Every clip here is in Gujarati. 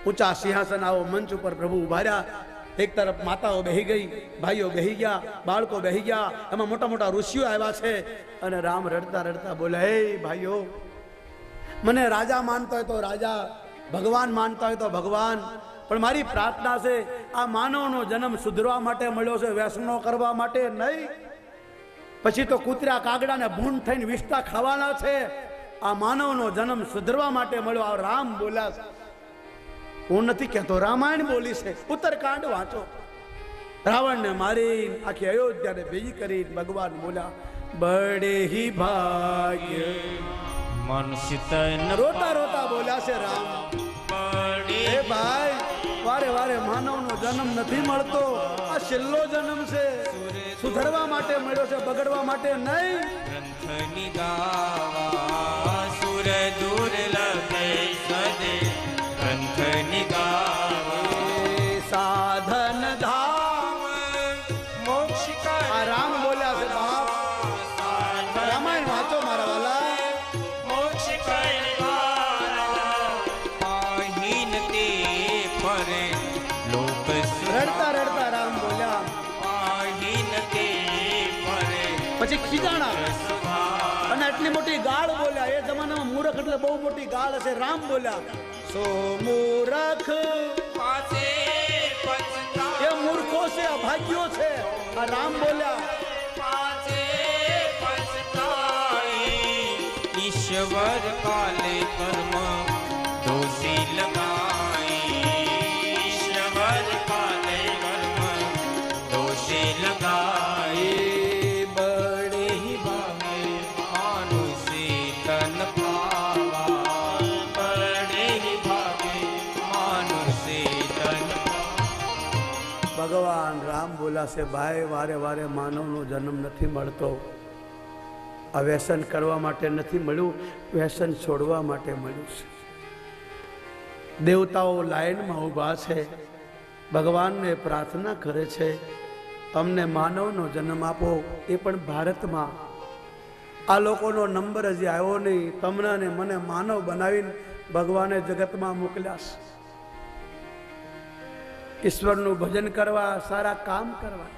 ઊંચા સિંહાસન આવો મંચ ઉપર પ્રભુ ઉભા રહ્યા. એક તરફ માતાઓ બેહી ગઈ, ભાઈઓ બેહી ગયા, બાળકો બેહી ગયા, એમાં મોટા મોટા ઋષિઓ આવ્યા છે. અને રામ રડતા રડતા બોલે, હે ભાઈઓ, મને રાજા માનતો હોય તો રાજા, ભગવાન માનતા હોય તો ભગવાન, પણ મારી પ્રાર્થના છે આ માનવનો જન્મ સુધરવા માટે મળ્યો છે, વ્યસનો કરવા માટે નહીં. પછી તો કૂતરા કાગડાને ભૂંડ થઈને વિષ્ટા ખાવાના છે. આ માનવનો જન્મ સુધરવા માટે મળ્યો. આ રામ બોલ્યા છે. હું નથી કહેતો, રામાયણ બોલી છે. ઉત્તરકાંડ વાંચો. રાવણને મારી આખી અયોધ્યાને ભેગી કરી ભગવાન બોલ્યા, બડે હી ભાગ્ય. રોતા રોતા બોલ્યા છે રામ, એ ભાઈ, વારે વારે માનવનો જન્મ નથી મળતો. આ છેલ્લો જન્મ છે, સુધરવા માટે મળ્યો છે, બગડવા માટે નહીં. સાધન ધામ મોક્ષ. આ રામ બોલ્યા છે બાપ. રામાયણ વાંચો મારા વાલા. રડતા રડતા રામ બોલ્યા. પછી ખીજાણા અને આટલી મોટી ગાળ બોલ્યા. એ જમાનામાં મૂર્ખ એટલે બહુ મોટી ગાળ હશે. રામ બોલ્યા, સો મૂર્ખ, એ મૂર્ખો છે, અભાગ્યો છે. આ રામ બોલ્યા, ઈશ્વર કાલે કર્મ દોષી લગાઈ. ઈશ્વર કાલે કર્મ દોષી લગાઈ. બડે હી ભાગે માનુષી તન પાવા. બડે હી ભાગે માનુષી તન. ભગવાન રામ બોલ્યા છે, ભાઈ, વારે વારે માનવનો જન્મ નથી મળતો. આ વ્યસન કરવા માટે નથી મળ્યું, વ્યસન છોડવા માટે મળ્યું છે. દેવતાઓ લાઈનમાં ઊભા છે, ભગવાનને પ્રાર્થના કરે છે, અમને માનવનો જન્મ આપો, એ પણ ભારતમાં. આ લોકોનો નંબર હજી આવ્યો નહીં. તમને અને મને માનવ બનાવીને ભગવાને જગતમાં મોકલ્યા છે. ઈશ્વરનું ભજન કરવા, સારા કામ કરવા.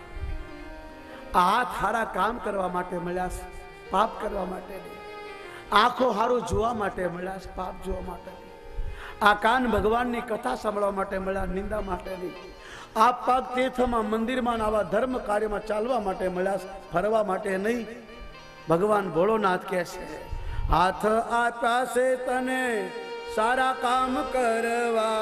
આ હાથ સારા કામ કરવા માટે મળ્યા છે, પાપ કરવા માટે નહીં. આંખો સારું જોવા માટે મળ્યા છે, પાપ જોવા માટે નહીં. આ કાન ભગવાનની કથા સાંભળવા માટે મળ્યા, નિંદા માટે નહીં. આ પગ તીર્થમાં, મંદિરમાં, આવા ધર્મ કાર્યમાં ચાલવા માટે મળ્યા છે, ફરવા માટે નહીં. ભગવાન ભોળોનાથ કહે છે, હાથ આપ્યા છે તને સારા કામ કરવા.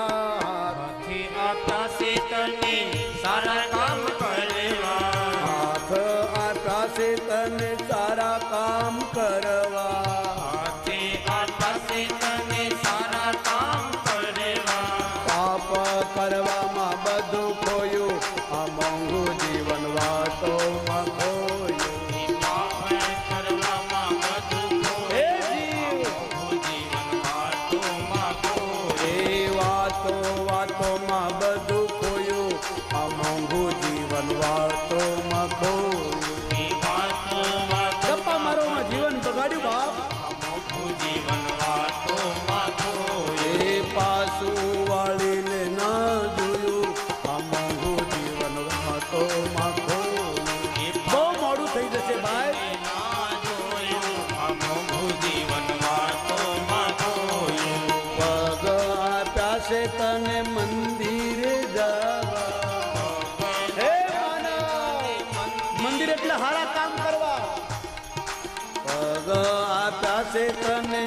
આપ્યા છે તને સારા કામ કરવા. હાથ આપ્યા છે તને સારા કામ કરવા. હાથે આપ્યા છે તને સારા કામ કરવા. પાપ કરવામાં બધું ખોયું, આ મોંઘું જીવન વાતોમાં ખોયું. પાપ કરવામાં બધું ખોયું, જીવન વાતોમાં ખોયું. એ વાતોમાં બધું ખોયું, આ મોંઘું જીવન વાતોમાં ખોયું. ગપ્પા મારોમાં જીવન બગાડ્યું બાપ. જીવન વાતોમાં ખોયું. એ પાછું વાળીને ના જોયું, આ મોંઘું જીવન વાતોમાં ખોયું. બહુ મોડું થઈ જશે ભાઈ. પગ આપ્યા છે તને મંદિરે જવા. હે માનવ, મંદિર એટલે સારા કામ કરવા. પગ આપ્યા છે તને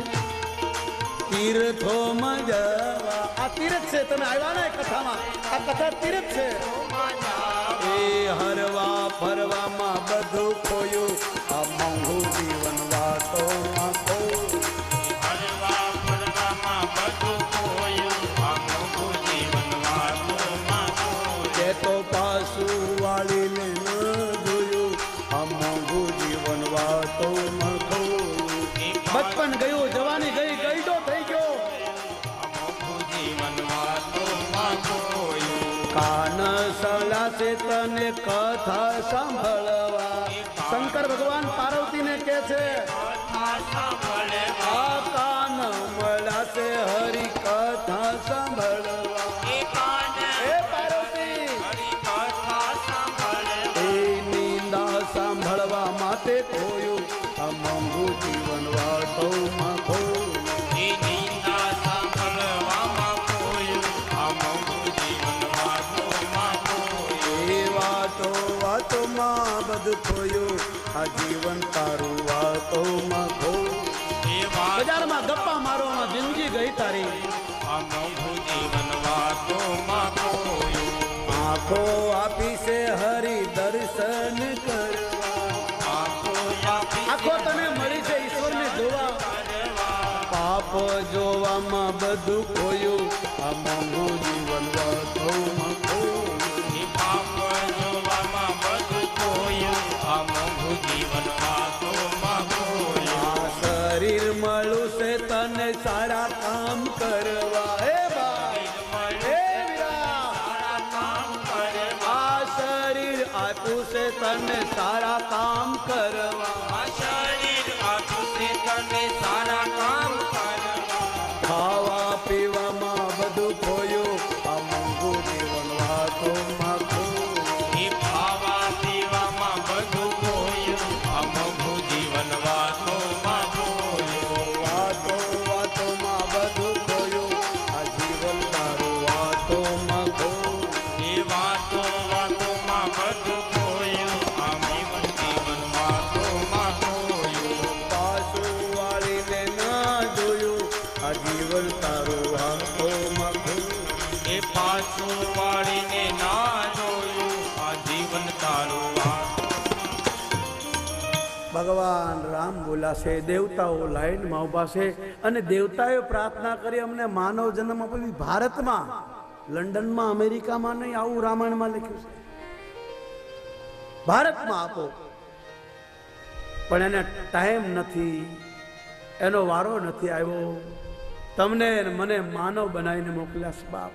તીર્થોમાં જવા. આ તીર્થ છે, તમે આવ્યા ને કથામાં, આ કથા તીર્થ છે. એ હરવા ફરવામાં બધું ખોયું, આ મોંઘું જીવન વાતોમાં ખોયું. તો પાછું વાળીને ન જોયું, આ મોંઘું જીવન વાતોમાં ખોયું. બચપન ગયું, જવાની ગઈ, ગઈડો થઈ ગયો. કાન સળા છે તને કથા સાંભળવા. શંકર ભગવાન પાર્વતીને કહે છે, આ કાન મળ્યા છે હરી કથા સાંભળવા. બધું ખોયું આ જીવન તારું વાતોમાં ખોયું એ વાત બજારમાં ગપ્પા મારવામાં જિંદગી ગઈ તારી અમોઘું જીવન વાતોમાં ખોયું આંખો આપી છે હરિ દર્શન કરવા આંખો આપી આંખો તને મળી છે ઈશ્વરને જોવા પાપ જોવામાં બધું ખોયું આ મોંઘું જીવન વાતોમાં ખોયું એ પાપ જોવામાં બધું ખોયું આ મોંઘું જીવન વાતોમાં ખોયું આ શરીર મળું છે તને સારા કામ કરવા હે ભાઈ હે વીરા આ શરીર આપ્યું છે તને સારા કામ કરવા આ શરીર આખું છે તને સારા કામ કરવા ખાવા પીવામાં બધું ખોયું આ મોંઘું જીવન વાતોમાં ખોયું એ ખાવા પીવામાં બધું ખોયું આ મોંઘું જીવન વાતોમાં ખોયું વાતો વાતોમાં બધું ખોયું આ જીવન તારું વાતોમાં ખોયું એ વાતો વાતોમાં બધું ખોયું આ જીવન જીવન વાતોમાં ખોયું પાછું વાળીને ના જોયું આ જીવન તારું વાતોમાં ખોયું એ પાછું વાળીને ના જોયું આ જીવન તારું વાત ભગવાન રામ બોલાશે દેવતાઓ લાઈનમાં ઉભા છે અને દેવતાએ પ્રાર્થના કરી અમને માનવ જન્મ આપી ભારતમાં લંડનમાં અમેરિકામાં નહીં આવું રામાયણમાં લખ્યું છે ભારતમાં આપો પણ એને ટાઈમ નથી એનો વારો નથી આવ્યો તમને અને મને માનવ બનાવીને મોકલ્યા છે બાપ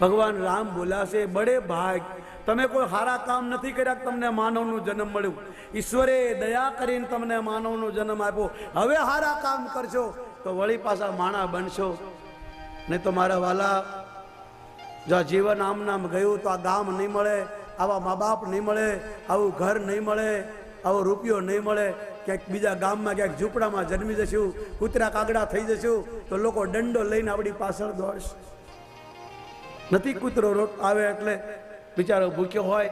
ભગવાન રામ બોલાશે બડે ભાગ તમે કોઈ સારા કામ નથી કર્યા કે તમને માનવનું જન્મ મળ્યું ઈશ્વરે દયા કરીને તમને માનવનો જન્મ આપ્યો હવે સારા કામ કરશો તો વળી પાછા માણા બનશો નહીં તો મારા વાલા જો આ જીવન આમ નામ ગયું તો આ ગામ નહીં મળે આવા મા બાપ નહીં મળે આવું ઘર નહીં મળે આવો રૂપિયો નહીં મળે ક્યાંક બીજા ગામમાં ક્યાંક ઝૂંપડામાં જન્મી જશું કૂતરા કાગડા થઈ જશું તો લોકો દંડો લઈને આપણી પાછળ દોડશે નથી કૂતરો આવે એટલે બિચારો ભૂખ્યો હોય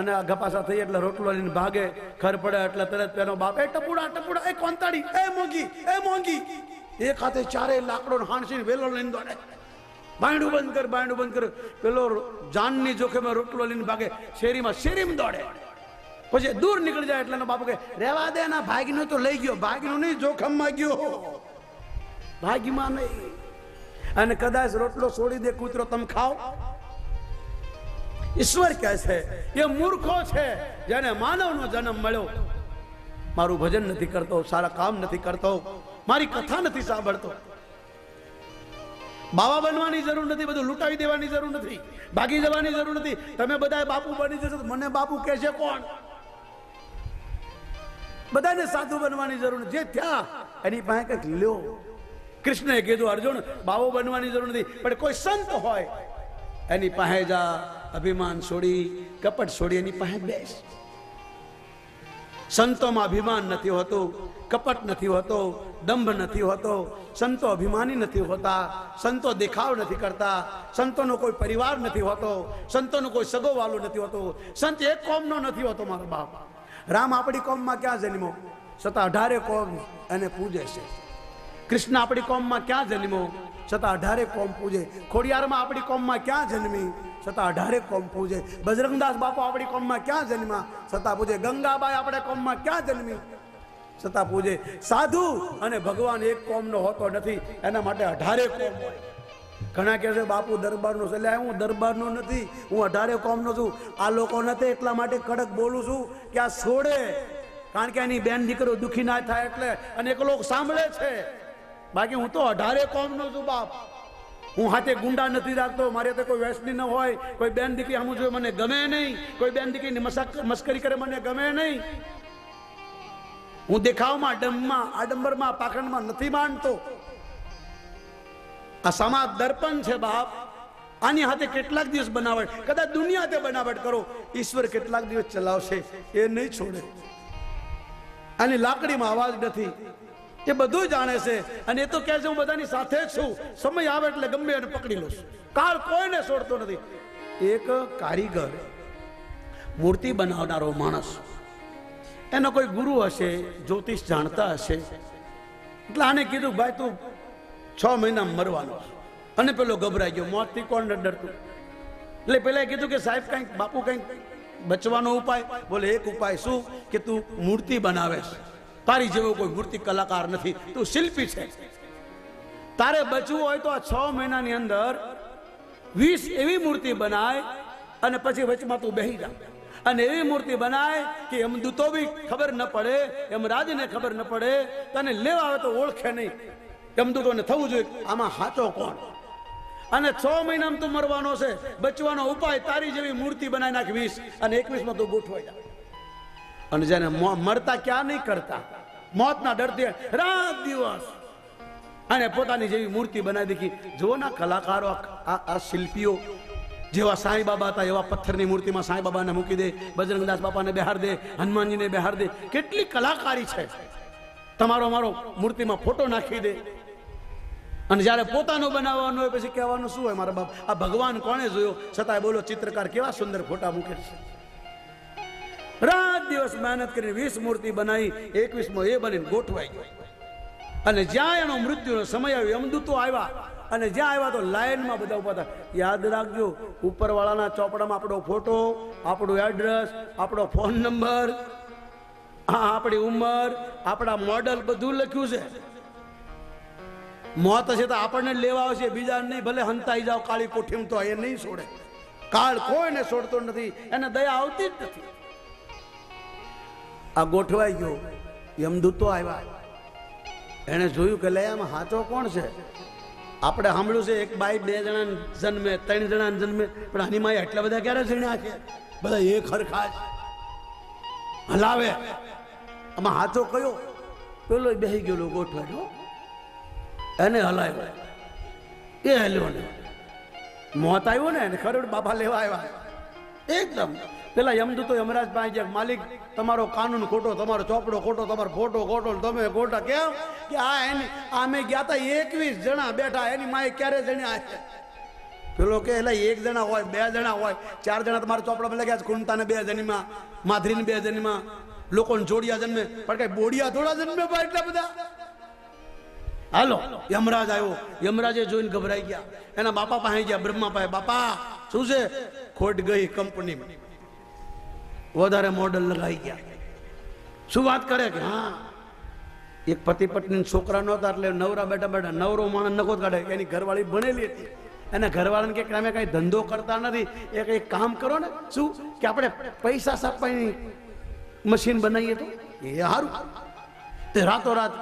અને આ ગપાસા થઈ એટલે રોટલો લઈને ભાગે ખર પડે એટલે તરત પેલો બાપ એ ટપુડા ટપુડા એ કોંતાડી એ મોંઘી એક હાથે ચારે લાકડો હાણસીને વેલો લઈને દોડે બાયણું બંધ કર પેલો જાનની જોખમે રોટલો લઈને ભાગે શેરીમાં દોડે પછી દૂર નીકળી જાય એટલે બાપુ કે રેવા દે ના ભાગીનો તો લઈ ગયો ભાગીનો નહીં જોખમમાં ગયો ભાગીમાં નહીં અને કદાચ રોટલો છોડી દે કૂતરો તમે ખાઓ ઈશ્વર કહે છે એ મૂર્ખો છે જેને માનવનો જન્મ મળ્યો મારું ભજન નથી કરતો સારા કામ નથી કરતો મારી કથા નથી સાંભળતો બાવા બનવાની જરૂર નથી બધું લૂંટાવી દેવાની જરૂર નથી ભાગી જવાની જરૂર નથી તમે બધા બાપુ બની જશો તો મને બાપુ કહેશે કોણ બધાને સાધુ બનવાની જરૂર નથી જે થયા એની પાસે કંઈક લ્યો કૃષ્ણએ કીધું અર્જુન બાવો બનવાની જરૂર નથી પણ કોઈ સંત હોય એની પાસે જા અભિમાન છોડી કપટ છોડી એની પાસે બેસ સંતોમાં અભિમાન નથી હોતું કપટ નથી હોતો દંભ નથી હોતો સંતો અભિમાની નથી હોતા સંતો દેખાવ નથી કરતા સંતોનો કોઈ પરિવાર નથી હોતો સંતોનો કોઈ સગો વાલો નથી હોતો સંત એક કોમનો નથી હોતો મારો બાપ રામ આપણી કોમમાં ક્યાં જન્મો છતાં 18 કોમ એને પૂજે છે કૃષ્ણ આપણી કોમમાં ક્યાં જન્મ્યો છતાં 18 કોમ પૂજે ખોડિયારમાં આપણી કોમમાં ક્યાં જન્મી છતાં 18 કોમ પૂજે બજરંગદાસ બાપુ આપણી કોમમાં ક્યાં જન્મ્યા છતાં પૂજે ગંગાબાઈ આપણે કોમમાં ક્યાં જન્મી છતાં પૂજે સાધુ અને ભગવાન એક કોમનો હોતો નથી એના માટે 18 કોમ હોય ઘણા કહે છે બાપુ દરબારનો છે એટલે હું દરબારનો નથી હું 18 કોમનો છું આ લોકો નથી એટલા માટે કડક બોલું છું કે આ છોડે કારણ કે એની બેન દીકરો દુખી ના થાય એટલે અને એક લોકો સાંભળે છે બાકી હું તો 18 કોમનો છું બાપ હું હાથે ગુંડા નથી રાખતો મારે તો કોઈ વેસની ન હોય કોઈ બેન દીકરી આમ જોઈએ મને ગમે નહીં કોઈ બેન દીકરીની મસ્કરી કરે મને ગમે નહીં હું દેખાવમાં ડમમાં આડંબરમાં પાખંડમાં નથી માનતો આ સમાજ દર્પણ છે બાપ આની હાથે કેટલાક દિવસ બનાવટ કદાચ દુનિયા હાથે બનાવટ કરો ઈશ્વર કેટલાક દિવસ ચલાવશે એ નહીં છોડે આની લાકડીમાં અવાજ નથી એ બધું જાણે છે અને એ તો કહે છે હું બધાની સાથે જ છું સમય આવે એટલે ગમે એને પકડી લઉં છું કાળ કોઈને છોડતો નથી એક કારીગર મૂર્તિ બનાવનારો માણસ એનો કોઈ ગુરુ હશે, જ્યોતિષ જાણતા હશે, એટલે આને કીધું ભાઈ તું 6 મહિનામાં મરવાનો. અને પેલો ગભરાઈ ગયો, મોતથી કોણ ડરતું. એટલે પેલા કીધું કે સાહેબ કંઈક બાપુ કંઈક બચવાનો ઉપાય. બોલે એક ઉપાય. શું? કે તું મૂર્તિ બનાવે છે, તારી જેવો કોઈ મૂર્તિ કલાકાર નથી, તું શિલ્પી છે. તારે બચવું હોય તો આ 6 મહિનાની અંદર 20 એવી મૂર્તિ બનાય અને પછી વચમાં તું બેહી જા. અને એવી મૂર્તિ બનાય કે યમદૂતો બી ખબર ન પડે, યમરાજને ખબર ન પડે, તને લેવા આવે તો ઓળખે નહીં. યમદૂતોને થવું જોઈએ આમાં સાચો કોણ. અને 6 મહિનામાં તું મરવાનો છે, બચવાનો ઉપાય તારી જેવી મૂર્તિ બનાવી નાખ 20 અને 21માં તું ગોઠવાઈ જા. અને જેને મરતા ક્યાં નહીં કરતા, મોતના ડરથી રાત દિવસ અને પોતાની જેવી મૂર્તિ બનાવી દીધી. જુઓ ના કલાકારો, આ શિલ્પીઓ જેવા સાંઈ બાબા હતા એવા પથ્થરની મૂર્તિમાં સાંઈ બાબાને મૂકી દે, બજરંગદાસ બાપાને બેહાર દે, હનુમાનજીને બેહાર દે. કેટલી કલાકારી છે. તમારો મારો મૂર્તિમાં ફોટો નાખી દે. અને જ્યારે પોતાનું બનાવવાનું હોય પછી કહેવાનું શું હોય, મારા બાપ આ ભગવાન કોણે જોયો, છતાંય બોલો ચિત્રકાર કેવા સુંદર ફોટા મૂકે છે. રાત દિવસ મહેનત કરીને 20 મૂર્તિ બનાવી, 21માં એ બનીને ગોઠવાઈ ગયો. અને જ્યાં એનો મૃત્યુનો સમય આવ્યો, યમદૂતો આવ્યા. અને જ્યાં આવ્યા તો લાઈનમાં બધા ઉભા હતા. યાદ રાખજો, ઉપરવાળાના ચોપડામાં આપણો ફોટો, આપણું એડ્રેસ, આપણો ફોન નંબર, આપણી ઉંમર, આપણા મોડલ બધું લખ્યું છે. મોત હશે તો આપણને લેવા આવશે, બીજા નહીં. ભલે હંતાઈ જાઓ કાળી કોઠીમ તો એ નહીં છોડે. કાળ કોઈને છોડતો નથી, એને દયા આવતી જ નથી. આ ગોઠવાઈ ગયો, યમદૂતો આવ્યા. એને જોયું કે લે આમાં સાચો કોણ છે. આપણે સાંભળ્યું છે એક બાઈ 2 જણા જન્મે, 3 જણા જન્મે, પણ આની માએ એટલા બધા ક્યારે જણ્યા છે? બધા એક હરખા જ હલાવે. આમાં સાચો કયો? પેલો બેસી ગયેલો ગોઠવાયો, એને હલાવ્યો, એ હલ્યો ને. મોત આવ્યો ને ખરું બાપા લેવા આવ્યા એકદમ. પેલા યમદૂતો યમરાજ પાસે ગયા, માલિક તમારો કાનૂન ખોટો, તમારો ચોપડો ખોટો, તમારો ફોટો ખોટો, તમે ખોટા. કેમ? કે આ અમે ગયા હતા 21 જણા બેઠા, એની માએ ક્યારે જણ્યા છે? પેલો કે એટલે 1 જણા હોય, 2 જણા હોય, 4 જણા તમારા ચોપડામાં લખ્યા છે. કુંતાને 2 જન્મમાં, માધરીને 2 જન્મમાં, લોકોને જોડિયા જન્મે, પણ કઈ બોડિયા થોડા જન્મે ભાઈ એટલા બધા? હાલો, યમરાજ આવ્યો. યમરાજે જોઈને ગભરાઈ ગયા. એના બાપા પાસે ગયા, બ્રહ્મા પાસે. બાપા શું છે? ખોટ ગઈ કંપનીમાં, વધારે મોડલ લગાવી ગયા. શું વાત કરે? કે હા, એક પતિ પત્ની છોકરા નહોતા, એટલે નવરા બેઠા બેઠા, નવરો માણસ નખો કાઢે. એની ઘરવાળી ભણેલી હતી. એના ઘરવાળાને કે અમે કઈ ધંધો કરતા નથી, એક કામ કરો ને. શું? કે આપણે પૈસા છાપવાની મશીન બનાવીએ તો એ સારું. તે રાતોરાત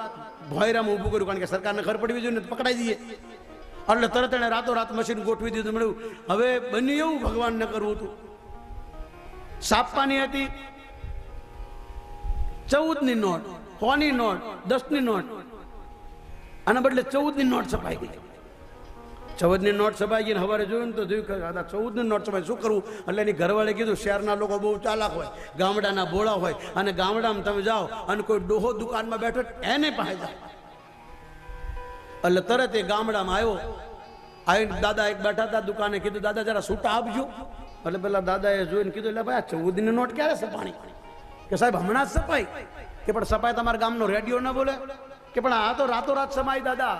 ભોયરામાં ઊભું કર્યું, કારણ કે સરકારને ખબર પડવી જોઈએ ને, પકડાઈ દઈએ. એટલે તરત એને રાતોરાત મશીન ગોઠવી દીધું. મળ્યું હવે બન્યું એવું ભગવાનને કરવું હતું. છાપવાની હતી 14ની નોટ, 100ની નોટ, 10ની નોટ, આના બદલે 14ની નોટ છપાઈ ગઈ. 14ની નોટ છપાઈ ગઈ. સવારે જોયું ને તો જોયું 14ની નોટ છપાઈ, શું કરવું? એટલે એની ઘરવાળે કીધું શહેરના લોકો બહુ ચાલાક હોય, ગામડાના ભોળા હોય, અને ગામડામાં તમે જાઓ અને કોઈ ડોહો દુકાનમાં બેઠો એને પાસે જાઓ. એટલે તરત એ ગામડામાં આવ્યો. આવીને દાદા એક બેઠા હતા દુકાને, કીધું દાદા જરા છૂટા આપજો. એટલે પેલા દાદાએ જોઈને કીધું એટલે ભાઈ 14ની નોટ ક્યારે છપાણી? કે સાહેબ હમણાં જ છપાઈ. કે પણ છપાય તમારા ગામનો રેડિયો ના બોલે? કે પણ આ તો રાતોરાત સમાય દાદા,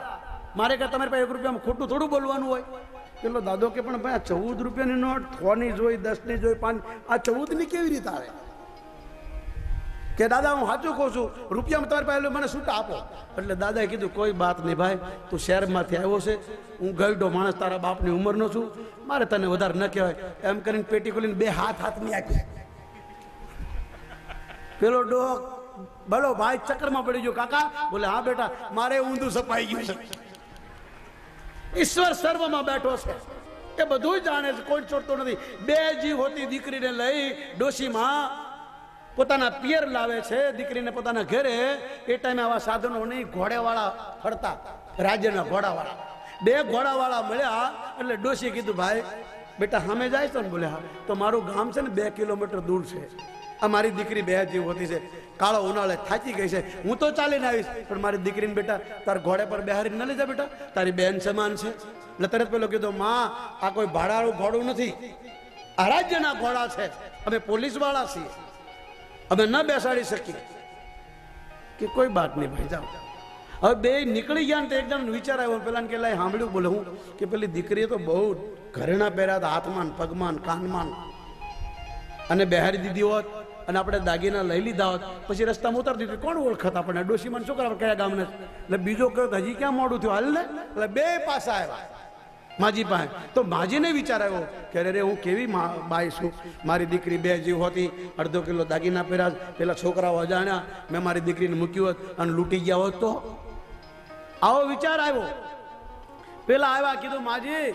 મારે કે તમારે પાસે 1 રૂપિયામાં ખોટું થોડું બોલવાનું હોય. પેલો દાદો કે પણ ભાઈ 14 રૂપિયાની નોટ 100ની જોઈ, 10ની જોઈ, 5, આ 14ની કેવી રીતે આવે? કે દાદા હું સાચું કહું છું, રૂપિયામાં તમારે પાસે મને છૂટા આપો. એટલે દાદાએ કીધું કોઈ વાત નહીં ભાઈ, તું શહેરમાંથી આવ્યો છે, હું ગઈડો માણસ, તારા બાપની ઉંમરનો છું, મારે તને વધારે ન કહેવાય. એમ કરીને પેટી ખોલીને 2 હાથની આપી. પેલો ડોહ બોલો ભાઈ ચક્કરમાં પડી ગયો. કાકા? બોલે હા બેટા, મારે ઊંધું સપાઈ ગયું છે. ઈશ્વર સર્વમાં બેઠો છે, એ બધું જાણે છે, કોઈ છોડતો નથી. 2 જીવ હોતી દીકરીને લઈ ડોશીમાં પોતાના પિયર લાવે છે, દીકરીને પોતાના ઘરે. એ ટાઈમે આવા સાધનો નહીં, ઘોડેવાળા ફરતા, રાજ્યના ઘોડાવાળા. 2 ઘોડાવાળા મળ્યા. એટલે ડોશીએ કીધું ભાઈ બેટા સામે જાય છે ને? બોલે હા. તો મારું ગામ છે ને 2 કિલોમીટર દૂર છે. આ મારી દીકરી 2 જીવ હોતી છે, કાળો ઉનાળે થાકી ગઈ છે, હું તો ચાલીને આવીશ, પણ મારી દીકરીને બેટા તાર ઘોડે પર બેહારીને ન લઈ જા બેટા, તારી બેન સમાન છે. એટલે તરત પેલો કીધું માં આ કોઈ ભાડાનું ઘોડું નથી, આ રાજ્યના ઘોડા છે, અમે પોલીસ વાળા છીએ. અમે ન બેસાડી શકીએ કે કોઈ બાત નહીં ભાઈ જાઓ. હવે બે નીકળી ગયા ને તો એકદમ વિચાર આવ્યો, પેલા કે લાય સાંભળ્યું બોલે હું કે પેલી દીકરીએ તો બહુ ઘરેણા પહેર્યા હતા, હાથમાં પગમાં કાનમાં, અને બેહારી દીધી હોત અને આપણે દાગીના લઈ લીધા હોત પછી રસ્તામાં ઉતારી દીધી, કોણ ઓળખત આપણને? ડોશીમાં છોકરા કયા ગામને? એટલે બીજો કહ્યો હજી ક્યાં મોડું થયું, હાલ ને. એટલે બે પાસા આવ્યા માજી પાસે. તો માજીને વિચાર આવ્યો કે અરે હું કેવી બાઈ છું, મારી દીકરી બે જીવ હોતી, અડધો કિલો દાગીના પહેર્યા, પેલા છોકરાઓ અજાણ્યા, મેં મારી દીકરીને મૂકી હોત અને લૂંટી ગયા હોત તો. આવો વિચાર આવ્યો. પેલા આવ્યા, કીધું માજી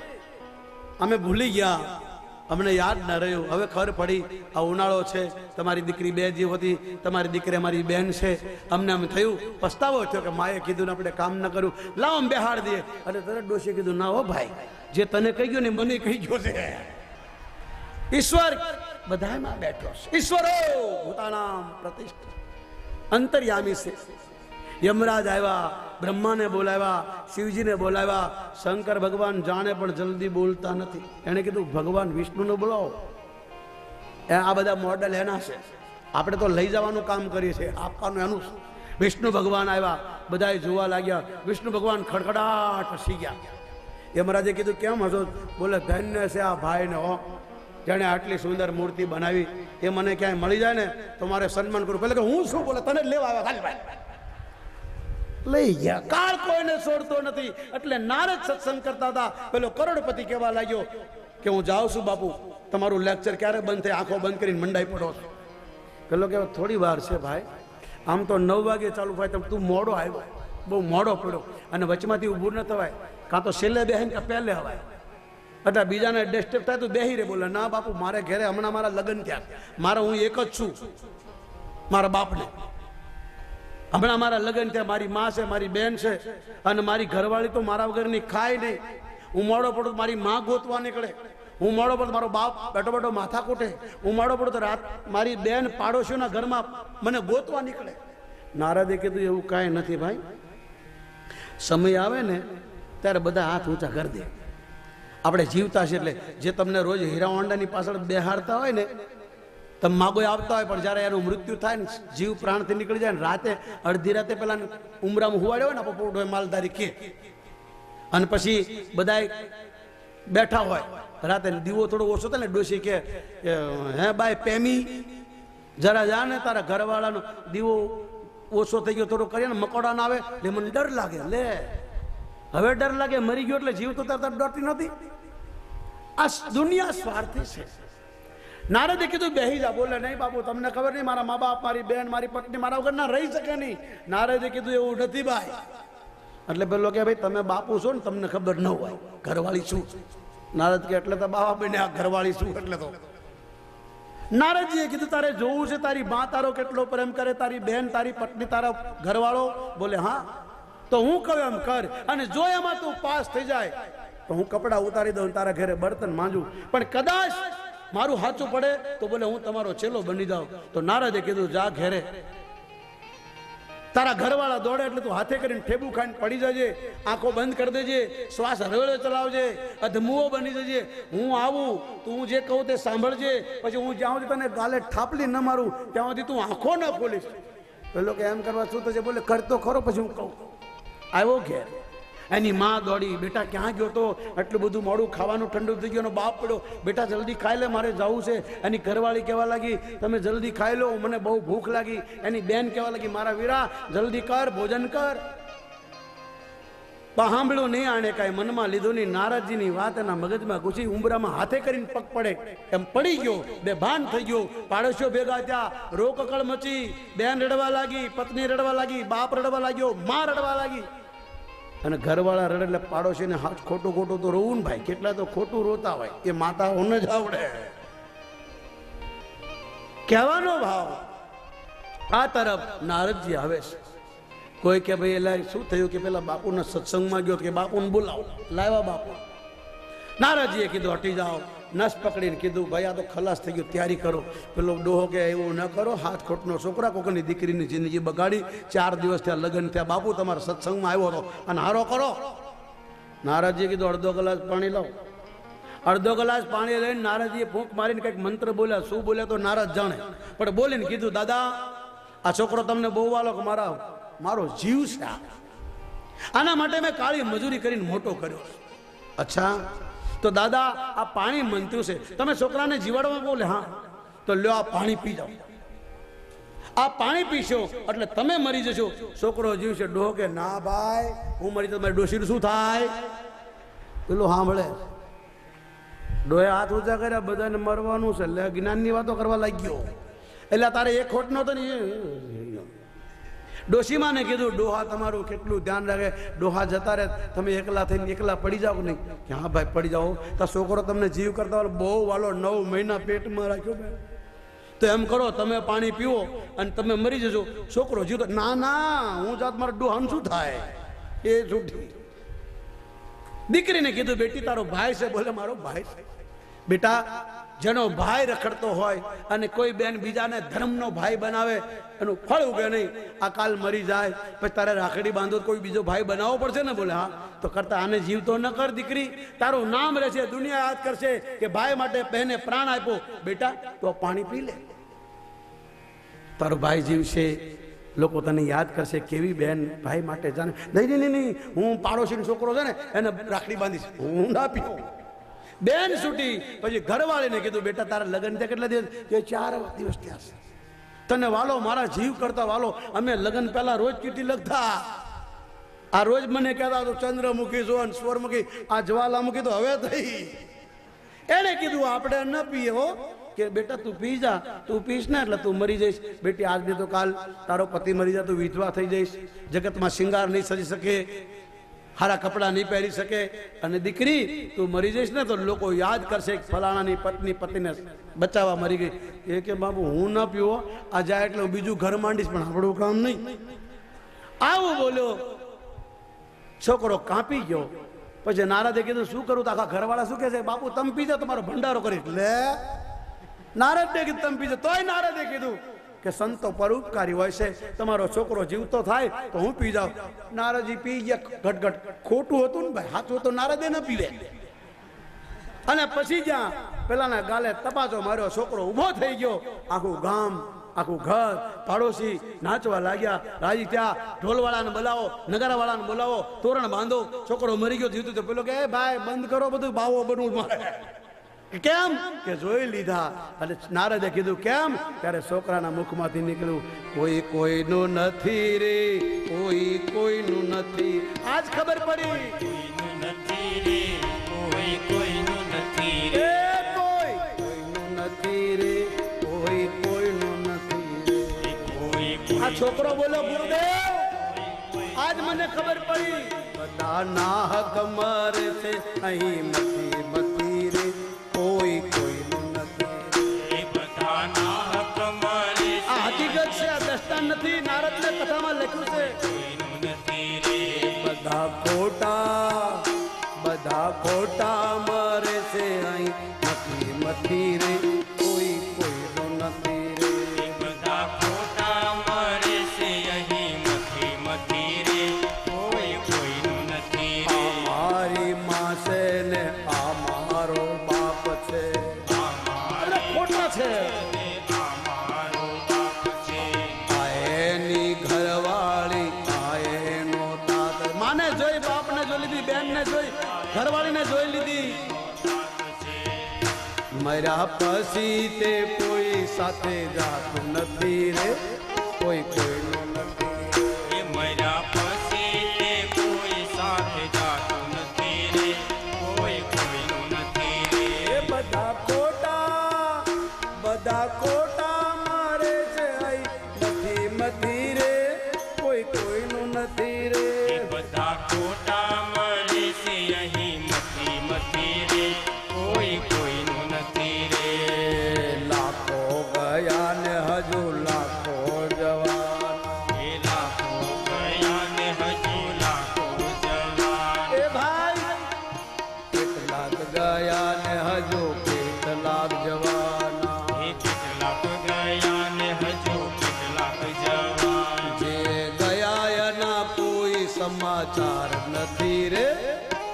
અમે ભૂલી ગયા, અમને યાદ ન રહ્યું, હવે ખબર પડી આ ઉનાળો છે, તમારી દીકરી બે જીવ હતી, તમારી દીકરી અમારી બેન છે, અમને એમ થયું, પસ્તાવો થયો કે માએ કીધું ને આપણે કામ ન કર્યું, લાવો અમે બેહાડ દઈએ. અને તરત ડોશીએ કીધું ના હો ભાઈ, જે તને કહી ગયો ને મને કહી ગયો છે. ઈશ્વર બધામાં બેઠો છે. ઈશ્વરો ભૂતાનામ પ્રતિષ્ઠ અંતર્યામી છે. યમરાજ આવ્યા, બ્રહ્માને બોલાવ્યા, શિવજીને બોલાવ્યા. શંકર ભગવાન જાણે પણ જલ્દી બોલતા નથી. એણે કીધું ભગવાન વિષ્ણુને બોલાવો. આ બધા મોડલ એના છે, આપણે તો લઈ જવાનું કામ કરીએ છીએ, આપવાનું એનું. વિષ્ણુ ભગવાન આવ્યા, બધાએ જોવા લાગ્યા. વિષ્ણુ ભગવાન ખડખડાટ હસી ગયા. યમરાજે કીધું કેમ હસો? બોલે ધન્ય છે આ ભાઈને હો, જેણે આટલી સુંદર મૂર્તિ બનાવી, એ મને ક્યાંય મળી જાય ને તો મારે સન્માન કરું. પેલા કે હું શું? બોલે તને જ લેવા આવ્યા, ખાલી ભાઈ લઈ ગયા. કાળ કોઈને છોડતો નથી. એટલે નારદ સત્સંગ કરતા હતા. પેલો કરોડપતિ કહેવા લાગ્યો કે હું જાઉં છું બાપુ, તમારું લેક્ચર ક્યારે બંધ થાય? આંખો બંધ કરીને મંડાઈ પડો છો. પેલો કે થોડી વાર છે ભાઈ, આમ તો 9 વાગે ચાલુ થાય, તું મોડો આવ્યો, બહુ મોડો પડ્યો, અને વચમાંથી ઊભું ન થવાય, કાં તો છેલ્લે બેહીને કે પહેલે હવાય. એટલે બીજાને ડિસ્ટર્બ થાય તો બેહી રે. બોલે ના બાપુ, મારે ઘરે હમણાં મારા લગ્ન થયા, મારા હું એક જ છું, મારા બાપને હમણાં મારા લગ્ન થયા, મારી માં છે, મારી બેન છે, અને મારી ઘરવાળી તો મારા વગરની ખાય નહીં. હું મોડો પડું તો મારી માં ગોતવા નીકળે, હું મોડો પડતો મારો બાપ બેઠો બેઠો માથા કૂટે, હું મોડો પડું તો રાત મારી બેન પાડોશીઓના ઘરમાં મને ગોતવા નીકળે. નારદે કીધું એવું કાંઈ નથી ભાઈ, સમય આવે ને ત્યારે બધા હાથ ઊંચા કરી દે. આપણે જીવતા છે એટલે જે તમને રોજ હીરા હોન્ડાની પાછળ બેહાડતા હોય ને, તમે માગો આવતા હોય, પણ જ્યારે એનું મૃત્યુ થાય ને, જીવ પ્રાણથી નીકળી જાય ને, રાતે અડધી રાતે પેલા ઉમરામાં હુવાડ્યો હોય ને પોપટ હોય માલધારી કે, અને પછી બધા બેઠા હોય રાતે, દીવો થોડો ઓછો થાય ને, ડોશી કે હે બાઈ પેમી જરા જા ને, તારા ઘરવાળાનો દીવો ઓછો થઈ ગયો, થોડો કરીએ ને, મકોડા ના આવે એટલે મને ડર લાગે. લે હવે ડર લાગે, મરી ગયો એટલે જીવ તો તાર ડરતી નથી. આ દુનિયા સ્વાર્થી છે. નારદે કીધું બેહી જા. બોલે નહીં બાપુ, તમને ખબર નહીં, મારા મા બાપ, મારી બેન, મારી પત્ની મારા વગર ના રહી શકે નહીં. નારદે કીધું એવું નથી ભાઈ. એટલે પેલો કે ભાઈ તમે બાપુ છો ને, તમને ખબર ન હોય ઘરવાળી શું? નારદ કે એટલે તો બાપા બને આ ઘરવાળી શું? એટલે તો નારદજીએ કીધું તારે જોવું છે તારી મા તારો કેટલો પ્રેમ કરે, તારી બેન, તારી પત્ની, તારા ઘરવાળો? બોલે હા. તો હું કહું એમ કર, અને જો એમાં તું પાસ થઈ જાય તો હું કપડા ઉતારી દઉં, તારા ઘરે બર્તન માંજું. પણ કદાચ મારું સાચું પડે તો બોલે હું તમારો ચેલો બની જાઉં. તો નારદે કીધું જા ઘેરે, તારા ઘરવાળા દોડે એટલે તું હાથે કરીને ઠેબુ ખાઈને પડી જજે, આંખો બંધ કરી દેજે, શ્વાસ હળવેળે ચલાવજે, અધમુઓ બની જજે. હું આવું, તું જે કહું તે સાંભળજે, પછી હું જ્યાં સુધી તને ગાલે ઠાપલી ન મારું ત્યાં સુધી તું આંખો ન ખોલીશ. પેલો કે એમ કરવા શું થશે? બોલે કરતો ખરો, પછી હું કહું. આવ્યો ઘેર, એની માં દોડી, બેટા ક્યાં ગયો તો? આટલું બધું મોડું, ખાવાનું ઠંડુ થઈ ગયું. બાપ પડ્યો, બેટા જલ્દી ખાઈ લે, મારે જવું છે. એની ઘરવાળી કહેવા લાગી તમે જલ્દી ખાઈ લો, મને બહુ ભૂખ લાગી. એની બેન કહેવા લાગી મારા વીરા જલ્દી કર, ભોજન કર. સાંભળ્યું નહીં આને કાંઈ, મનમાં લીધું નહીં. નારદજીની વાત એના મગજમાં ઘૂસી, ઉંબરામાં હાથે કરીને પગ પડે એમ પડી ગયો, બેભાન થઈ ગયો. પાડોશીઓ ભેગા થયા, રોકકળ મચી, બેન રડવા લાગી, પત્ની રડવા લાગી, બાપ રડવા લાગ્યો, માં રડવા લાગી. અને ઘરવાળા રડે એટલે પાડોશીને હાથ ખોટું ખોટું તો રોવું ને ભાઈ. કેટલા તો ખોટું રોતા હોય, એ માતાઓને જ આવડે. કહેવાનો ભાવ. આ તરફ નારદજી આવે છે. કોઈ કે ભાઈ એટલે શું થયું? કે પેલા બાપુના સત્સંગમાં ગયો, કે બાપુને બોલાવો. લાવ્યા બાપુ. નારદજીએ કીધું હટી જાઓ. નસ પકડીને કીધું ભાઈ આ તો ખલાસ થઈ ગયું, તૈયારી કરો. પેલો ડોહો કે એવું ન કરો, હાથ ખોટનો છોકરા, કોકની દીકરીની જિંદગી બગાડી, 4 દિવસ થયા લગ્ન થયા, બાપુ તમારા સત્સંગમાં આવ્યો હતો અને હારો કરો. નારદજીએ કીધું અડધો ગ્લાસ પાણી લાવો. અડધો ગ્લાસ પાણી લઈને નારદજીએ ફૂંક મારીને કંઈક મંત્ર બોલ્યા. શું બોલ્યા તો નારદ જાણે, પણ બોલીને કીધું, દાદા આ છોકરો તમને બહુ વાલો કે મારો જીવ છે. આના માટે મેં કાળી મજૂરી કરીને મોટો કર્યો. અચ્છા, તો દાદા આ પાણી મંત્યું છે, તમે છોકરાને જીવાડવા બોલે? હા. તો લ્યો આ પાણી પી જાઓ. આ પાણી પીશો એટલે તમે મરી જશો. છોકરો જીવ છે. ડોહો કે ના ભાઈ, હું મરી તો મારી ડોશીનું શું થાય? પેલું સાંભળે. ડોહે હાથ ઊંચા કર્યા, બધાને મરવાનું છે એટલે જ્ઞાનની વાતો કરવા લાગ્યો. એટલે તારે એક ખોટ નહોતો ને. ડોશીમાને કીધું, ડોહા તમારું કેટલું ધ્યાન રાખે, ડોહા જતા રહે, તમે એકલા થઈને એકલા પડી જાઓ કે નહીં? કે હા ભાઈ પડી જાઓ. તો છોકરો તમને જીવ કરતા વાળો બહુ વાલો 9 મહિના પેટમાં રાખ્યો ભાઈ. તો એમ કરો, તમે પાણી પીવો અને તમે મરી જશો. છોકરો જીવતો, ના ના હું જાત મારા ડોહાનું શું થાય? એ છૂટી. દીકરીને કીધું, બેટી તારો ભાઈ છે? બોલે મારો ભાઈ છે. બેટા, જેનો ભાઈ રખડતો હોય અને કોઈ બેન બીજાને ધર્મનો ભાઈ બનાવે, એનું ફળ ઉગે નહીં. આ કાલ મરી જાય પછી તારે રાખડી બાંધો, કોઈ બીજો ભાઈ બનાવવો પડશે ને? બોલે હા. તો કરતા આને જીવતો ન કર દીકરી, તારું નામ રહેશે, દુનિયા યાદ કરશે કે ભાઈ માટે બહેને પ્રાણ આપ્યો. બેટા તો પાણી પી લે, તારો ભાઈ જીવશે, લોકો તને યાદ કરશે. કેવી બેન ભાઈ માટે જાણે. નહીં નહીં નહીં, હું પાડોશીનો છોકરો છે ને એને રાખડી બાંધીશ, હું ના પીવું. બેન છૂટી. પછી ઘરવાળીને કીધું, બેટા તારા લગ્ન થયા કેટલા દિવસ? કે 4 દિવસ થયા છે. તને વાલો, મારા જીવ કરતા વાલો. અમે લગ્ન પહેલા રોજ ચીઠી લખતા. આ રોજ મને કહેતા તો ચંદ્રમુખી છો, સ્વરમુખી, આ જ્વાલામુખી તો હવે થઈ. એને કીધું આપણે ન પીએ હો, કે બેટા તું પી જા, તું પીશ ને એટલે તું મરી જઈશ. બેટી આજ નહીં તો કાલ તારો પતિ મરી જાય, તું વિધવા થઈ જઈશ, જગતમાં શિંગાર નહીં સજી શકે, હારા કપડાં નહીં પહેરી શકે, અને દીકરી તું મરી જઈશ ને તો લોકો યાદ કરશે ફલાણાની પત્ની પતિને બચાવવા મરી ગઈ. એ કે બાબુ હું ના પીવો, આ જાય એટલે હું બીજું ઘર માંડીશ, પણ આપણું કામ નહીં. આવું બોલ્યો. છોકરો કાપી ગયો. પછી નારદે કીધું, શું કરું? તો આખા ઘરવાળા શું કહે છે? બાપુ તમે પી જાઓ, તમારો ભંડારો કરીશ. લે, નારદે કીધું તમે પી જાઓ. તોય નારદે કીધું કે સંતો પરોપકારી હોય છે, તમારો છોકરો જીવતો થાય તો હું પી જાઉં. નારદજી પી ગયા ઘટઘટ. ખોટું હતું ને ભાઈ, સાચું તો નારદે ન પીવે. અને પછી જ્યાં પેલાના ગાલે તપાસો માર્યો, છોકરો ઊભો થઈ ગયો. આખું ગામ, આખું ઘર, પાડોશી નાચવા લાગ્યા. રાજી ત્યાં ઢોલવાળાને બોલાવો, નગારાવાળાને બોલાવો, તોરણ બાંધો. છોકરો મરી ગયો જીવતું તો પેલો કે ભાઈ બંધ કરો બધું, બાવો બનવું મારે. કેમ? કે જોઈ લીધા. અને નારદે કીધું કેમ? ત્યારે છોકરાના મુખમાંથી નીકળ્યું, કોઈ કોઈનું નથી રે, કોઈ કોઈનું નથી. આજ ખબર પડી, કોઈનું નથી રે, કોઈ કોઈનું નથી રે. કોઈ કોઈનું નથી રે, કોઈ કોઈનું નથી રે. આ છોકરો બોલો, ગુરુદેવ આજ મને ખબર પડી, બધા ના હક મારે છે, અહીં નથી મતી રે, કોઈ કોઈનું નથી. એ બધાના હક મારે છે. આ હકીકત છે, આ દસ્તાન નથી. નારદને કથામાં લખ્યું છે, કોઈનું નથી રે. બધા ખોટા મારે છે, અહીં નથી મતી રે, કોઈ કોઈનું નથી રે. એ બધા ખોટા મારે છે, અહીં મથી મથી રે, કોઈ કોઈનું નથી રે. આ મારી માં છે ને આ મારો બાપ છે, આ મારે ખોટા છે. ને આ મારો બાપ છે. આ એની ઘરવાળી, આ એનો તાત. માને જોઈ, બાપને જોઈ લીધી, બેનને જોઈ, ઘરવાળીને જોઈ લીધી. મર્યા પછી તે કોઈ સાથે જાતું નથી રે, કોઈ કોઈનું નથી. એ મર્યા પછી તે કોઈ સાથે જાતું નથી રે, કોઈ કોઈનું નથી રે. એ બધા ખોટા મારે છે, અહીં નથી મતી રે, કોઈ કોઈનું નથી રે. એ બધા ખોટા મળે છે, અહીં મથી મથી રે, કોઈ કોઈનું નથી રે. લાખો ગયા ને હજુ લાખો જવાન. એ લાખો ગયા ને હજુ લાખો જવાન. એ ભાઈ કેટલાક ગયા ને હજુ કેટલાક જવાના. એ કેટલાક ગયા ને હજુ કેટલાક જવાન. જે ગયા એના કોઈ સમાચાર નથી રે,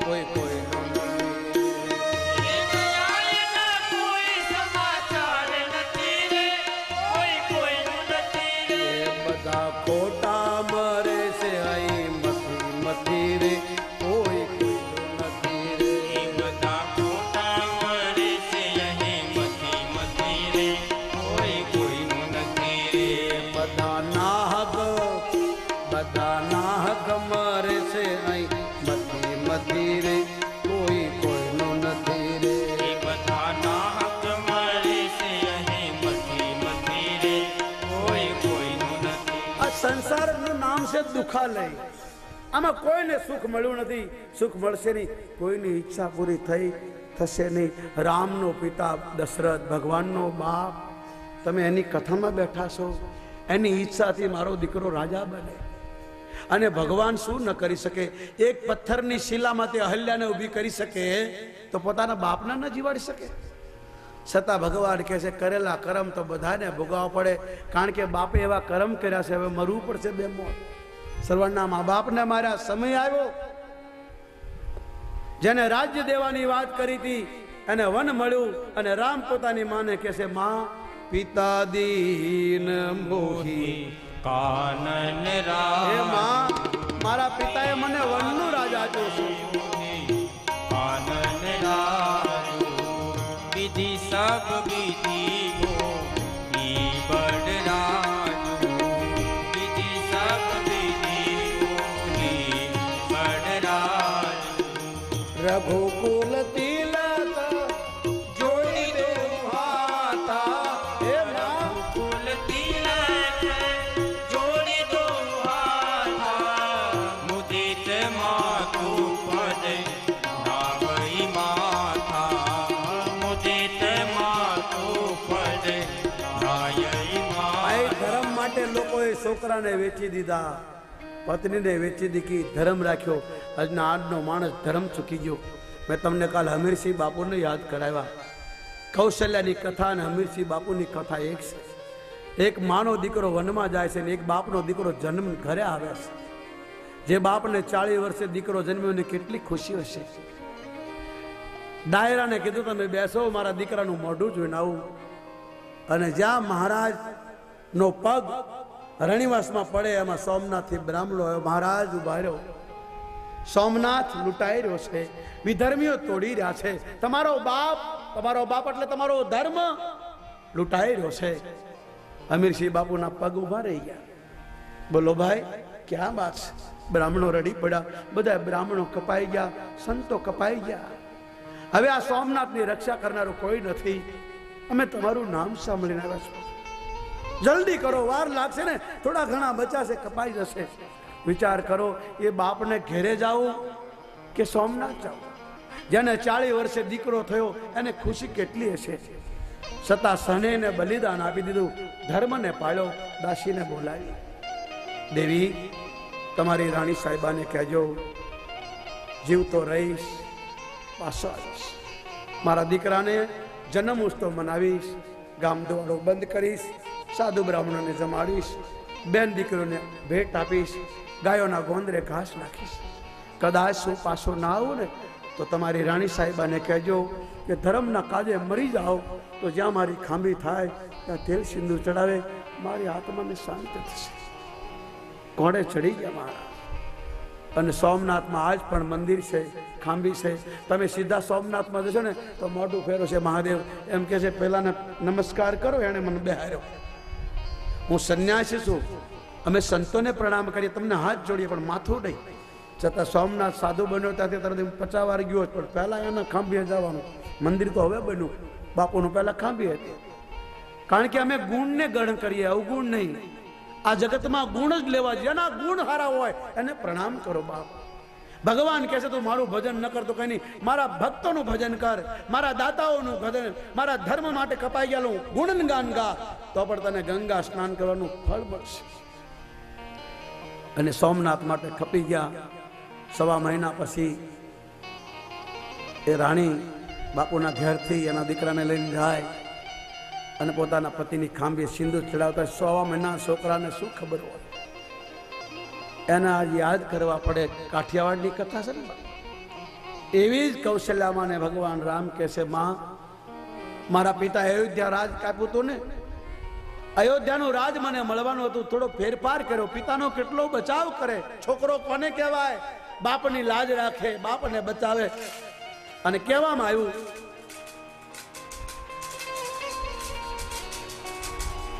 કોઈ કોઈનો નથી. એ ગયા છે દુખાલય. આમાં કોઈને સુખ મળ્યું નથી, સુખ મળશે નહીં, કોઈની ઈચ્છા પૂરી થશે નહીં. રામનો પિતા દશરથ, ભગવાનનો બાપ, તમે એની કથામાં બેઠા છો. એની ઈચ્છાથી મારો દીકરો રાજા બને. અને ભગવાન શું ન કરી શકે? એક પથ્થરની શિલામાંથી અહલ્યાને ઊભી કરી શકે તો પોતાના બાપને ન જીવાડી શકે? છતાં ભગવાન કહે છે કરેલા કર્મ તો બધાને ભોગવવા પડે, કારણ કે બાપે એવા કર્મ કર્યા છે, હવે મરવું પડશે બે મોત. સર્વના મા બાપને માર્યા, સમય આવ્યો. જેને રાજ્ય દેવાની વાત કરી હતી એને વન મળ્યું, અને રામ પોતાની માને કહે છે માં પિતા દીન મોહી કાનન રામ. હે માં, મારા પિતાએ મને વનનું રાજ આપ્યું છે. કાનન રાજુ વિધિ સબ વિધિ મોહી બડ રાજુ. વિધિ સબ વિધિ મોહી બડ રાજુ. રઘુકુલ તિલક જોઈ દે હાથા. હે માં, કુલ તિલક જોડી દો હાથા. મુદિત માથું પદ નાવઈ માથા. મુદિત માથું પદ નાયઈ માથા. આ ધર્મ માટે લોકોએ છોકરાને વેચી દીધા, પત્નીને વેચી દીધી, ધર્મ રાખ્યો. આજનો માણસ ધર્મ ચૂકી ગયો. મેં તમને કાલ હમીરસિંહ બાપુને યાદ કરાવ્યા. કૌશલ્યાની કથા અને હમીરસિંહ બાપુની કથા એક છે. એક માનો દીકરો વનમાં જાય છે ને એક બાપનો દીકરો જન્મ ઘરે આવે છે. જે બાપને 40 વર્ષે દીકરો જન્મ્યો ને કેટલી ખુશી હશે. ડાયરાને કીધું તમે બેસો, મારા દીકરાનું મોઢું જોઈને આવું. અને જ્યાં મહારાજનો પગ રણિવાસમાં પડે એમાં સોમનાથથી બ્રાહ્મણો આવ્યો. મહારાજ ઉભા રહ્યો. સોમનાથ લૂંટાઈ રહ્યો છે, વિધર્મીઓ તોડી રહ્યા છે, તમારો બાપ એટલે તમારો ધર્મ લૂંટાઈ રહ્યો છે. અમીરસિંહ બાપુના પગ ઉભા રહી ગયા. બોલો ભાઈ, ક્યાં વાત છે? બ્રાહ્મણો રડી પડ્યા, બધા બ્રાહ્મણો કપાઈ ગયા, સંતો કપાઈ ગયા. હવે આ સોમનાથની રક્ષા કરનારો કોઈ નથી. અમે તમારું નામ સાંભળીને આવ્યા છો, જલ્દી કરો, વાર લાગશે ને, થોડા ઘણા બચાશે, કપાઈ જશે. વિચાર કરો, એ બાપને ઘેરે જાવું કે સોમનાથ જાવું? જેને 40 વર્ષે દીકરો થયો એને ખુશી કેટલી હશે. છતાં સનેને બલિદાન આપી દીધું, ધર્મને પાળ્યો. દાસીને બોલાવી, દેવી તમારી રાણી સાહેબાને કહેજો જીવતો રહીશ, પાછો આવીશ. મારા દીકરાને જન્મ ઉત્સવ મનાવીશ, ગામ દોડો બંધ કરીશ, સાધુ બ્રાહ્મણોને જમાડીશ, બેન દીકરીઓને ભેટ આપીશ, ગાયોના ગોંદરે ઘાસ નાખીશ. કદાચ હું પાછો ના આવું ને તો તમારી રાણી સાહેબાને કહેજો કે ધર્મના કાજે મરી જાઓ તો જ્યાં મારી ખાંભી થાય ત્યાં તેલ સિંદૂર ચડાવે, મારી આત્માને શાંતિ થશે. ઘોડે ચડી ગયા મહારાજ. અને સોમનાથમાં આજ પણ મંદિર છે, ખાંભી છે. તમે સીધા સોમનાથમાં જશો ને તો મોઢું ફેરો છે મહાદેવ એમ કે છે પહેલાને નમસ્કાર કરો, એને મને બેહાર્યો. હું સંન્યાસી છું, અમે સંતોને પ્રણામ કરીએ, તમને હાથ જોડીએ પણ માથું નહીં. છતાં સોમનાથ સાધુ બન્યો ત્યાંથી તરત 50 વાર ગયો, પણ પહેલા એના ખાંભીએ જવાનું. મંદિર તો હવે બન્યું, બાપુનું પહેલા ખાંભી હતી. કારણ કે અમે ગુણને ગણ કરીએ, અવગુણ નહીં. આ જગતમાં ગુણ જ લેવા, જેના ગુણ સારા હોય એને પ્રણામ કરો. બાપ ભગવાન કહે છે તું મારું ભજન ન કરતો કઈ નહીં, મારા ભક્તોનું ભજન કર, મારા દાતાઓનું ભજન, મારા ધર્મ માટે કપાઈ ગયેલું ગુણગાન ગા, તો પણ તને ગંગા સ્નાન કરવાનું ફળ મળશે. અને સોમનાથ માટે ખપી ગયા. 1.5 મહિના પછી એ રાણી બાપુના ઘેરથી એના દીકરાને લઈને જાય અને પોતાના પતિની ખાંભી સિંદૂર ચડાવતા. 1.5 મહિના છોકરાને શું ખબર હોય? એના યાદ કરવા પડે. કાઠિયાવાડની કથા છે ને, એવી જ કૌશલ્યામાં ભગવાન રામ કહે છે માં, મારા પિતા અયોધ્યા રાજ કાપ્યું હતું ને, અયોધ્યાનું રાજ મને મળવાનું હતું, થોડો ફેરફાર કર્યો. પિતાનો કેટલો બચાવ કરે. છોકરો કોને કહેવાય? બાપની લાજ રાખે, બાપને બચાવે. અને કહેવામાં આવ્યું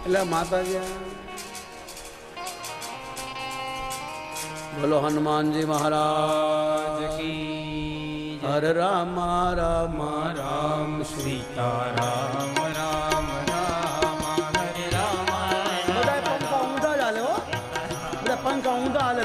એટલે માતાજી બોલો હનુમાનજી મહારાજ કી હર રામ રામ રામ સીતારામ રામ રામ હરે રામ. બધા પંખા ઊંધા જ હાલે હો, બધા પંખા ઊંધા હાલે.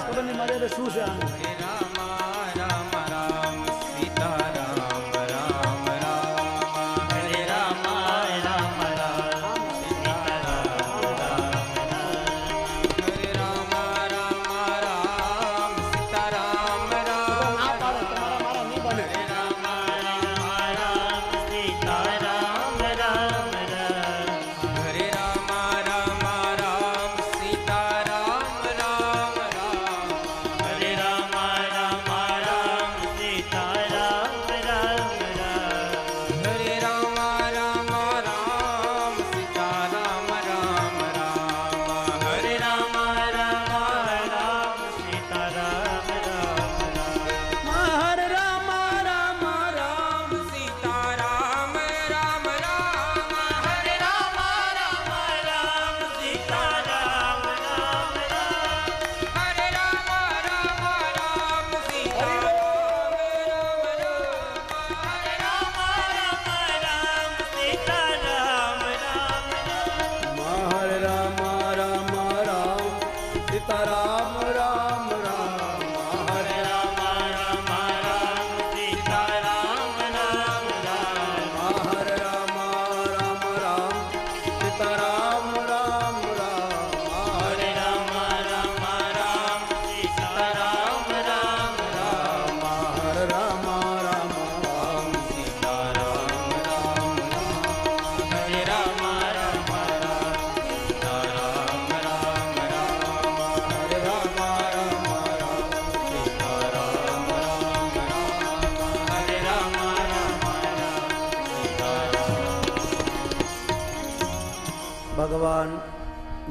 ભગવાન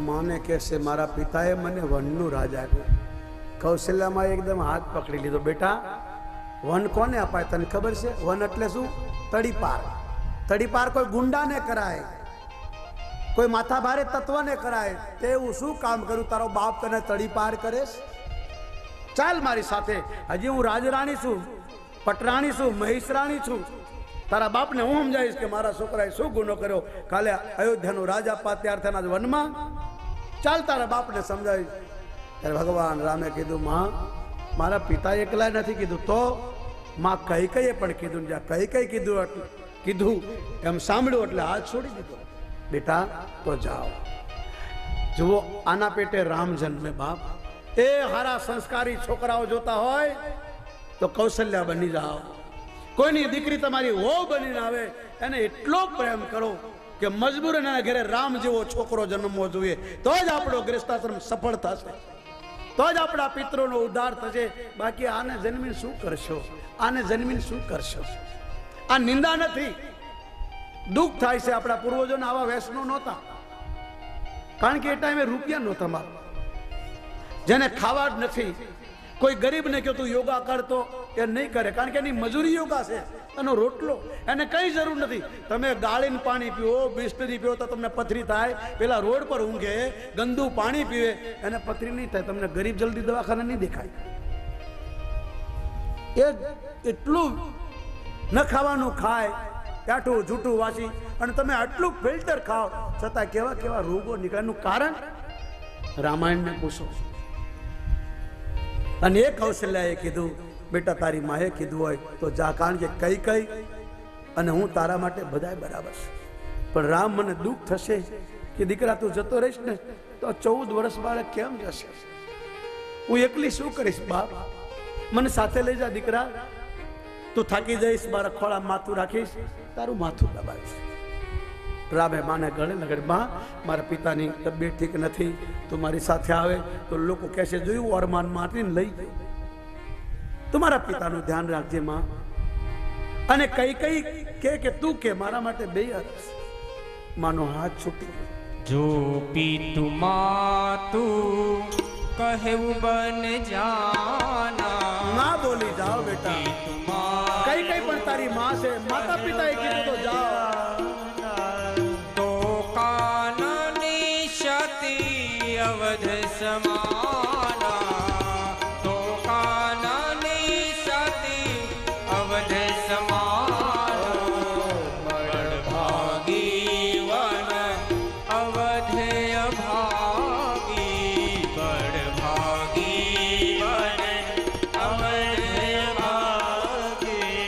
માને કહેશે મારા પિતાએ મને વનનું રાજ આપ્યું. કૌશલ્યામાં એકદમ હાથ પકડી લીધો. બેટા, વન કોને અપાય તને ખબર છે? વન એટલે શું? તડીપાર. તડીપાર કોઈ ગુંડાને કરાય, કોઈ માથા ભારે તત્વને કરાય. તે હું શું કામ કરું? તારો બાપ તને તડીપાર કરે? ચાલ મારી સાથે. હજી હું રાજરાણી છું, પટરાણી છું, મહેશરાણી છું. તારા બાપને હું સમજાવીશ કે મારા છોકરાએ શું ગુનો કર્યો. કાલે અયોધ્યાનું રાજ આપવા તૈયાર થયા વનમાં. ચાલ તારા બાપને સમજાવીશ. ત્યારે ભગવાન રામે કીધું, માં મારા પિતા એકલા નથી કીધું, તો માં કઈ કઈએ પણ કીધું. જ્યાં કઈ કઈ કીધું એમ સાંભળ્યું એટલે હાથ છોડી દીધો. બેટા તો જાઓ. જુઓ, આના પેટે રામ જન્મે. બાપ એ હારા સંસ્કારી છોકરાઓ જોતા હોય તો કૌશલ્યા બની જાઓ. કોઈની દીકરી તમારી વહુ બનીને આવે એને એટલો પ્રેમ કરો કે મજબૂર એના ઘરે રામ જેવો છોકરો જન્મવો જોઈએ. તો જ આપણો ગૃહસ્થાશ્રમ સફળ થશે, તો જ આપણા પિતરોનો ઉદ્ધાર થશે. બાકી આને જન્મીને શું કરશો? આને જન્મીને શું કરશો? આ નિંદા નથી, દુઃખ થાય છે. આપણા પૂર્વજોને આવા વ્યસનો નહોતા, કારણ કે એ ટાઈમે રૂપિયા નહોતા. મારો જેને ખાવા જ નથી, કોઈ ગરીબને કહ્યું તું યોગા કરતો એ નહીં કરે, કારણ કે એની મજૂરી યોગા છે, એનો રોટલો. એને કઈ જરૂર નથી. તમે ગાળીને પાણી પીવો, બિસ્લરી પીવો તો તમને પથરી થાય. પેલા રોડ પર ઊંઘે, ગંદુ પાણી પીવે, એને પથરી નહીં થાય. તમને ગરીબ જલ્દી દવાખાને નહીં દેખાય. એ એટલું ન ખાવાનું ખાય, કાઠું જૂઠું વાસી, અને તમે આટલું ફિલ્ટર ખાઓ છતાં કેવા કેવા રોગો નીકળે. એનું કારણ રામાયણને પૂછો. અને એ કૌશલ્યાએ કીધું, બેટા તારી માએ કીધું હોય તો જા, કારણ કે કઈ કઈ અને હું તારા માટે બધાય બરાબર છે. પણ રામ, મને દુઃખ થશે કે દીકરા તું જતો રહીશ ને તો 14 વર્ષ બાળક કેમ જશે? હું એકલી શું કરીશ? બાપ, મને સાથે લઈ જા દીકરા. તું થાકી જઈશ, મારા ખોળા માથું રાખીશ, તારું માથું દબાવીશ. રામે માને ગળે લગડે, માં મારા પિતાની તબિયત ઠીક નથી, તું મારી સાથે આવે તો લોકો કહેશે જોયું અરમાન મારીને લઈ ગયો. તમારા પિતાનું ધ્યાન રાખજે માં. અને કઈ કઈ કે તું કે મારા માટે બે અરસ. માનો હાથ છૂટી જો પીતું માતું કહેવું બન જાના. ના બોલી જાઓ બેટા, કઈ કઈ પણ તારી માં છે. માતા પિતાએ કીધું તો જાઓ. તો કાનની શતિ અવધ સમાના, તો કાનની શતિ અવધ સમાના. બળભાગી વન અવધેય ભાગી, બળભાગી વન અવધેય ભાગી.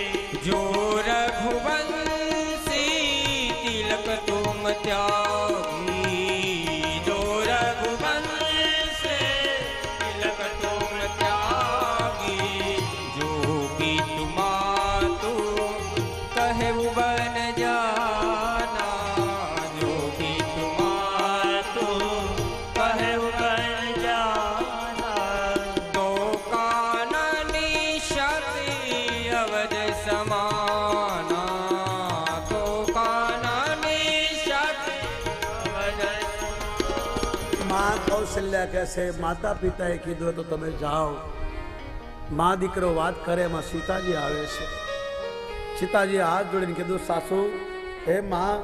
જો રઘુવંશી તિલક તુમ ત્યાગી, જો રઘુવંશી તિલક તુમ ત્યાગી. જો પીતુ માતું કહેવું બન જાના, જો પીતુ માતું કહેવું બન જાના. તો કાનની શતિ અવધ સમાના, તો કાનની શતિ અવધ. માં કૌશલ્યા કહેશે માતા પિતાએ કીધું તો તમે જાઓ. માં દીકરો વાત કરે, એમાં સીતાજી આવે છે. સીતાજીએ હાથ જોડીને કીધું, સાસુ હે માં,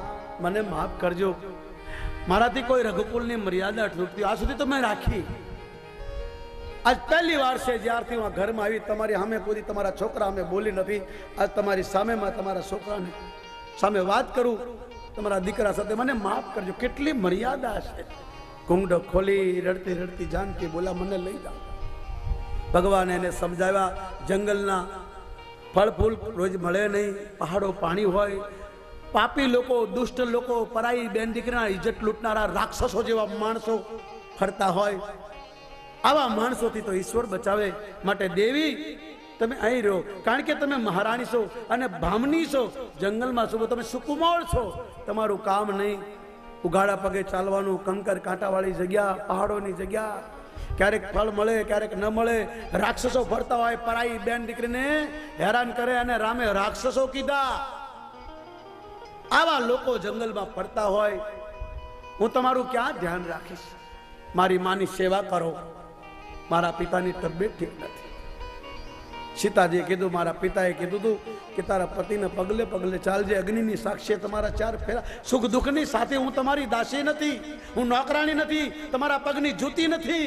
મને માફ કરજો. મારાથી કોઈ રઘુકુલની મર્યાદા તૂટતી આ સુધી તો મેં રાખી. આજ પહેલી વાર છે જ્યારથી હું આ ઘરમાં આવી તમારી સામે પૂરી તમારા છોકરા સામે બોલી નથી. આજ તમારી સામેમાં તમારા છોકરાને સામે વાત કરું, તમારા દીકરા સાથે. મને માફ કરજો. કેટલી મર્યાદા છે. ઘૂંઘડો ખોલી રડતી રડતી જાનકી બોલા, મને લઈ જાઓ. ભગવાને એને સમજાવ્યા, જંગલના ફળ ફૂલ રોજ મળે નહીં, પહાડો પાણી હોય, પાપી લોકો, દુષ્ટ લોકો, પરાઈ બેન દીકરીના ઇજ્જત લૂંટનારા રાક્ષસો જેવા માણસો ફરતા હોય. આવા માણસોથી તો ઈશ્વર બચાવે. માટે દેવી તમે અહીં રહો, કારણ કે તમે મહારાણી છો અને બ્રાહ્મણી છો, જંગલમાં છો, તમે સુકુમાર છો. તમારું કામ નહીં ઉઘાડા પગે ચાલવાનું, કંકર કાંટાવાળી જગ્યા, પહાડોની જગ્યા. ક્યારેક ફળ મળે, ક્યારેક ન મળે. રાક્ષસો ફરતા હોય, પરાઈ બેન દીકરીને હેરાન કરે, અને રામે રાક્ષસો કીધા. આવા લોકો જંગલમાં ફરતા હોય હું તમારું ક્યાં ધ્યાન રાખીશ? મારી માની સેવા કરો. મારા પિતાની તબિયત ઠીક નથી. સીતાજીએ કીધું, મારા પિતાએ કીધું હતું કે તારા પતિને પગલે પગલે ચાલજે. અગ્નિની સાક્ષી તમારા 4 ફેરા. સુખ દુઃખની સાથે હું તમારી દાસી નથી, હું નોકરાણી નથી, તમારા પગની જૂતી નથી.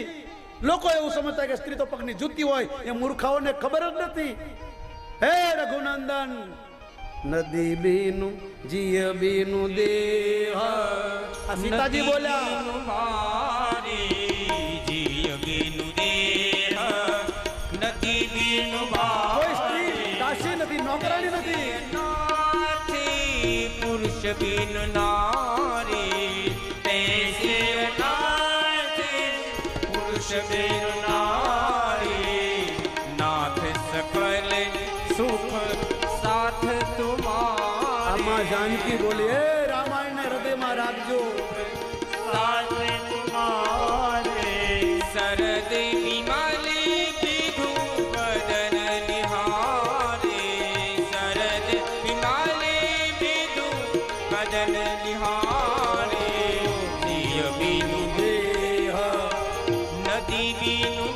લોકો એવું સમજતા કે સ્ત્રી તો પગની જૂતી હોય, એ મૂર્ખાઓને ખબર જ નથી. હે રઘુનંદન, નદી બીનું જીય બીનું દેહ. આ સીતાજી બોલ્યા, કોઈ સ્ત્રી દાસી નથી, નોકરાણી નથી. પુરુષ બિન નારી તૈસે નાથી, પુરુષ બિન નારી નાથ સકલ સુખ સાથ તુમારે. આમાં જાનકી બોલી, હે રામાયણ ને હૃદયમાં રાખજો. સાથ તુમારે શરદ વિમાલી પીધું બદન નિહારે, શરદ વિમાલી પીધું બદન નિહારે. જીય બીનું દેહ નદી બીનું